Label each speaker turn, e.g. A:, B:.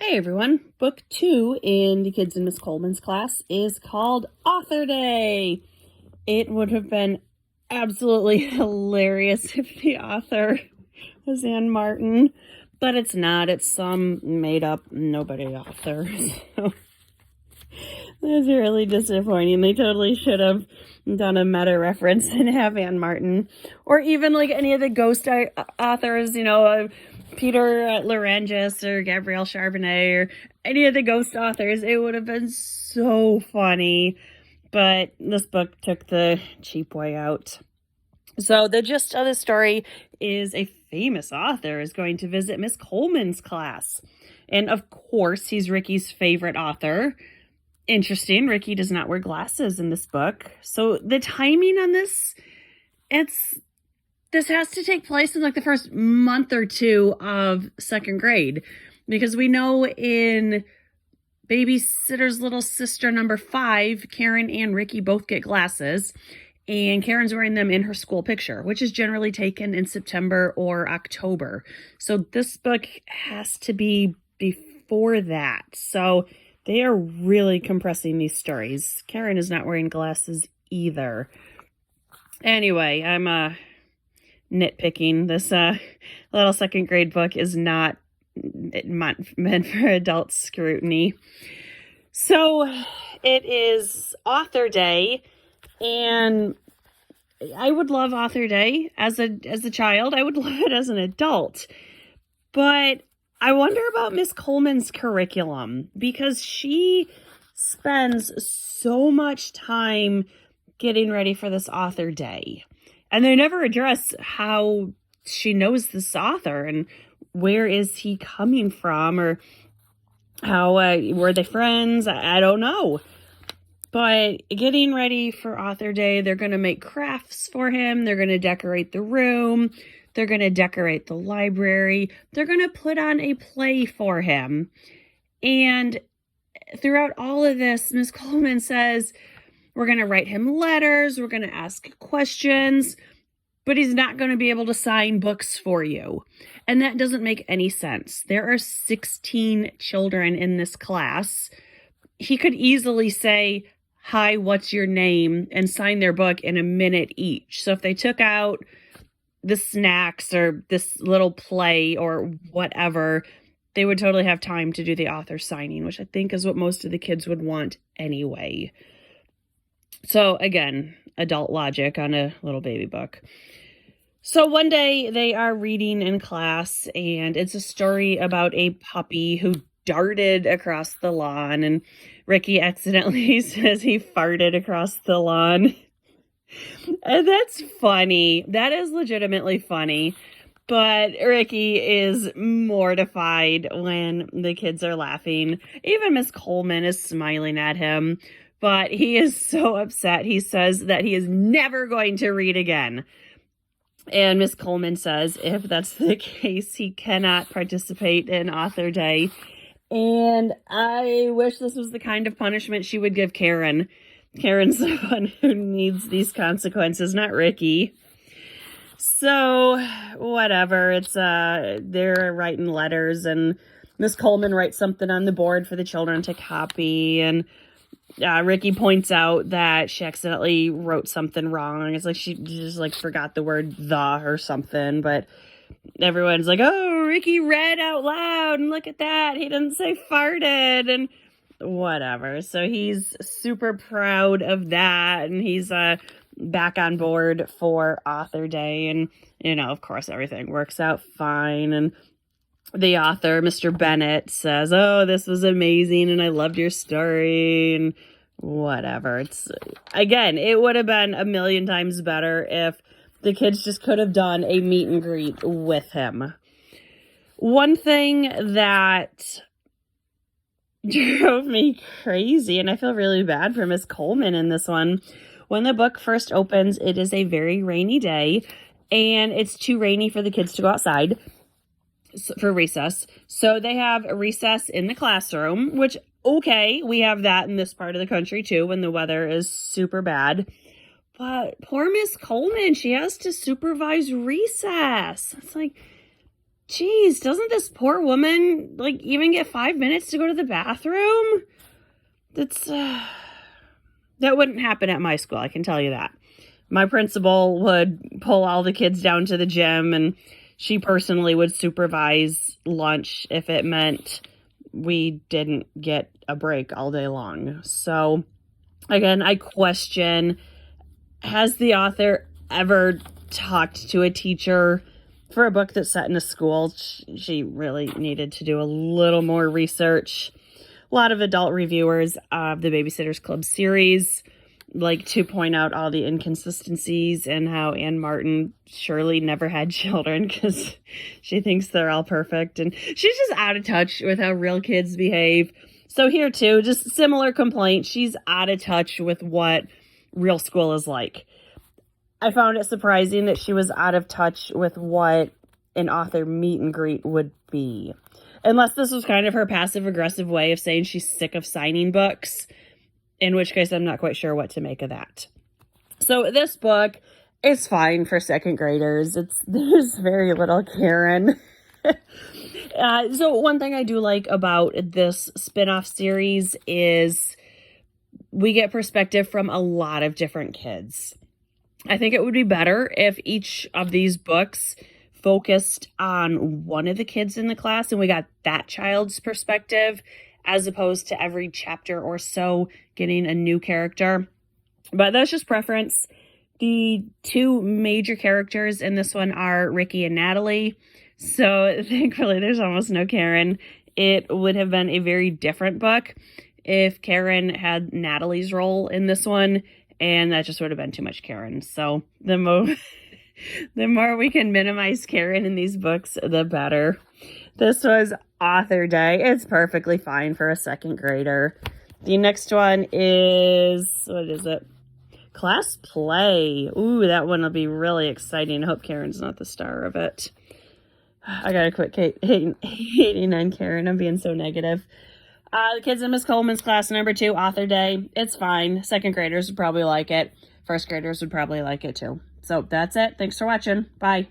A: Hey everyone, book 2 in the Kids in Miss Coleman's class is called Author Day. It would have been absolutely hilarious if the author was Anne Martin, but it's not. It's some made up nobody author. So that's really disappointing. They totally should have done a meta reference and have Anne Martin, or even like any of the ghost authors, Peter Larangis or Gabrielle Charbonnet or any of the ghost authors. It would have been so funny, but this book took the cheap way out. So the gist of the story is a famous author is going to visit Miss Coleman's class. And of course, he's Ricky's favorite author. Interesting, Ricky does not wear glasses in this book. So the timing on this has to take place in like the first month or two of second grade, because we know in Babysitter's Little Sister number 5, Karen and Ricky both get glasses, and Karen's wearing them in her school picture, which is generally taken in September or October. So this book has to be before that. So they are really compressing these stories. Karen is not wearing glasses either. Anyway, I'm nitpicking. This little second grade book is not meant for adult scrutiny. So it is Author Day, and I would love Author Day as a child. I would love it as an adult. But I wonder about Miss Coleman's curriculum, because she spends so much time getting ready for this Author Day. And they never address how she knows this author and where is he coming from, or how were they friends? I don't know. But getting ready for Author Day, they're going to make crafts for him. They're going to decorate the room. They're going to decorate the library. They're going to put on a play for him. And throughout all of this, Miss Coleman says, we're going to write him letters. We're going to ask questions, but he's not going to be able to sign books for you. And that doesn't make any sense. There are 16 children in this class. He could easily say, "Hi, what's your name?" and sign their book in a minute each. So if they took out the snacks or this little play or whatever, they would totally have time to do the author signing, which I think is what most of the kids would want anyway. So again, adult logic on a little baby book. So one day they are reading in class, and it's a story about a puppy who darted across the lawn, and Ricky accidentally says he farted across the lawn. And that's funny. That is legitimately funny. But Ricky is mortified when the kids are laughing. Even Miss Coleman is smiling at him. But he is so upset. He says that he is never going to read again. And Miss Coleman says if that's the case, he cannot participate in Author Day. And I wish this was the kind of punishment she would give Karen. Karen's the one who needs these consequences, not Ricky. So, whatever. It's they're writing letters, and Miss Coleman writes something on the board for the children to copy, and Ricky points out that she accidentally wrote something wrong. It's like she just forgot the word "the" or something, but everyone's like, "Oh, Ricky read out loud, and look at that. He didn't say farted," and whatever. So he's super proud of that, and he's back on board for Author Day, and of course everything works out fine. And the author, Mr. Bennett, says, "Oh, this was amazing, and I loved your story," and whatever. It's, again, it would have been a million times better if the kids just could have done a meet and greet with him. One thing that drove me crazy, and I feel really bad for Miss Coleman in this one, when the book first opens, it is a very rainy day, and it's too rainy for the kids to go outside for recess. So they have a recess in the classroom, which, okay, we have that in this part of the country too when the weather is super bad. But poor Miss Coleman, she has to supervise recess. It's like, geez, doesn't this poor woman, like, even get 5 minutes to go to the bathroom? That's, that wouldn't happen at my school, I can tell you that. My principal would pull all the kids down to the gym, and she personally would supervise lunch if it meant we didn't get a break all day long. So, again, I question, has the author ever talked to a teacher for a book that's set in a school? She really needed to do a little more research. A lot of adult reviewers of the Babysitters Club series like to point out all the inconsistencies and how Anne Martin surely never had children because she thinks they're all perfect, and she's just out of touch with how real kids behave. So here too, just similar complaint. She's out of touch with what real school is like. I found it surprising that she was out of touch with what an author meet and greet would be. Unless this was kind of her passive-aggressive way of saying she's sick of signing books, in which case I'm not quite sure what to make of that. So this book is fine for second graders. There's very little Karen. So one thing I do like about this spin-off series is we get perspective from a lot of different kids. I think it would be better if each of these books focused on one of the kids in the class and we got that child's perspective, as opposed to every chapter or so getting a new character. But that's just preference. The two major characters in this one are Ricky and Natalie. So thankfully there's almost no Karen. It would have been a very different book if Karen had Natalie's role in this one, and that just would have been too much Karen. So the more we can minimize Karen in these books, the better. This was Author Day. It's perfectly fine for a second grader. The next one is, what is it? Class Play. Ooh, that one will be really exciting. I hope Karen's not the star of it. I gotta quit hating on Karen. I'm being so negative. The kids in Miss Colman's class, number 2, Author Day. It's fine. Second graders would probably like it. First graders would probably like it too. So that's it. Thanks for watching. Bye.